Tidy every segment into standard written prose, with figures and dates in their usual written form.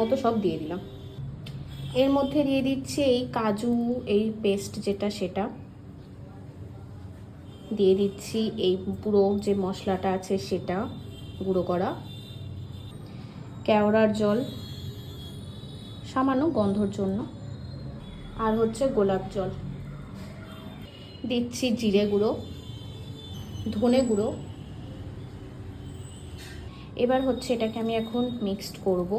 মতো সব দিয়ে দিলাম। এর মধ্যে দিয়ে দিচ্ছি এই কাজু, এই পেস্ট যেটা সেটা দিয়ে দিচ্ছি, এই পুরো যে মশলাটা আছে সেটা গুঁড়ো করা, কেওড়ার জল সামান্য গন্ধর জন্য, আর হচ্ছে গোলাপ জল দিচ্ছি, জিরে গুঁড়ো, ধনে গুঁড়ো। এবার হচ্ছে এটাকে আমি এখন মিক্সড করব।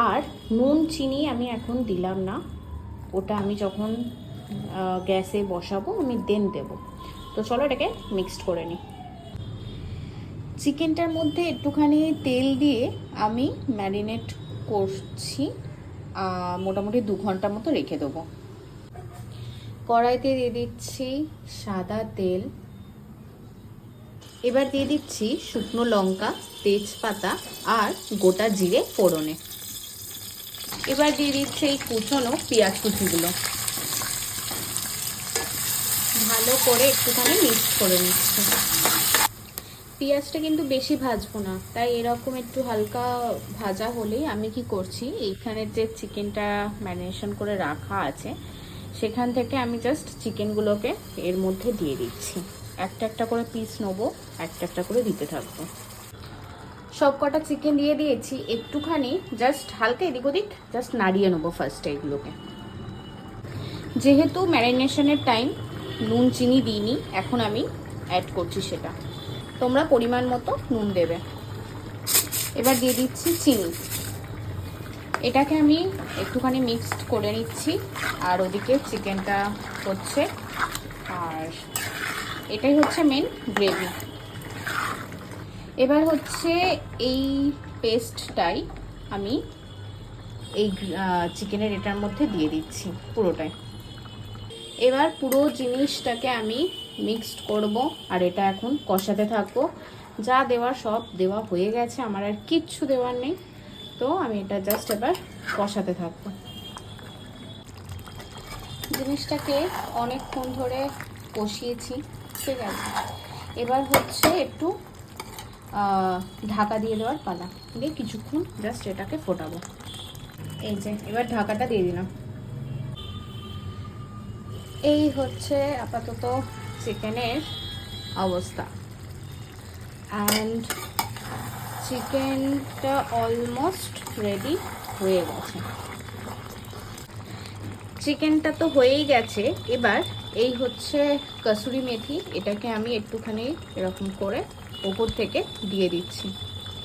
আর নুন চিনি আমি এখন দিলাম না, ওটা আমি যখন গ্যাসে বসাবো আমি দেন দেবো। তো চলো এটাকে মিক্সড করে নিই। চিকেনটার মধ্যে একটুখানি তেল দিয়ে আমি ম্যারিনেট করছি, মোটামুটি 2 ঘন্টা মতো রেখে দেবো। কড়াইতে দিয়ে দিচ্ছি সাদা তেল, এবার দিয়ে দিচ্ছি শুকনো লঙ্কা, তেজপাতা আর গোটা জিরে ফোড়নে। এবার দিয়ে দিচ্ছি এই কুচনো পেঁয়াজ কুচিগুলো, ভালো করে একটুখানি মিক্স করে নিচ্ছি। পেঁয়াজটা কিন্তু বেশি ভাজবো না, তাই এরকম একটু হালকা ভাজা হলেই আমি কি করছি, এইখানে যে চিকেনটা ম্যারিনেশন করে রাখা আছে সেখান থেকে আমি জাস্ট চিকেনগুলোকে এর মধ্যে দিয়ে দিচ্ছি। একটা একটা করে পিস নেবো, একটা একটা করে দিতে থাকবো। সব কটা চিকেন দিয়ে দিয়েছি, একটুখানি জাস্ট হালকা এদিক ওদিক জাস্ট নাড়িয়ে নেবো ফার্স্টে এগুলোকে। যেহেতু ম্যারিনেশনের টাইম নুন চিনি দিইনি, এখন আমি অ্যাড করছি সেটা, তোমরা পরিমাণ মতো নুন দেবে। এবার দিয়ে দিচ্ছি চিনি, এটাকে আমি একটুখানি মিক্সড করে নিচ্ছি। আর ওদিকে চিকেনটা হচ্ছে, আর এটাই হচ্ছে মেন গ্রেভি। এবার হচ্ছে এই পেস্টটাই আমি এই চিকেনের এটার মধ্যে দিয়ে দিচ্ছি পুরোটাই। এবার পুরো জিনিসটাকে আমি মিক্সড করব, আর এটা এখন কষাতে থাকবো। যা দেওয়ার সব দেওয়া হয়ে গেছে, আমার আর কিচ্ছু দেওয়ার নেই। তো আমি এটা জাস্ট এবার কষাতে থাকবো। জিনিসটাকে অনেকক্ষণ ধরে কষিয়েছি, ঠিক আছে। এবার হচ্ছে একটু ঢাকা দিয়ে দেওয়ার পালা, দিয়ে কিছুক্ষণ জাস্ট এটাকে ফোটাবো। এই যে এবার ঢাকাটা দিয়ে দিলাম। এই হচ্ছে আপাতত চিকেনের অবস্থা, অ্যান্ড চিকেনটা অলমোস্ট রেডি হয়ে গেছে। চিকেনটা তো হয়েই গেছে। এবার এই হচ্ছে কসুরি মেথি, এটাকে আমি একটুখানি এরকম করে ওপর থেকে দিয়ে দিচ্ছি।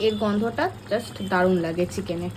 এর গন্ধটা জাস্ট দারুণ লাগে চিকেনে।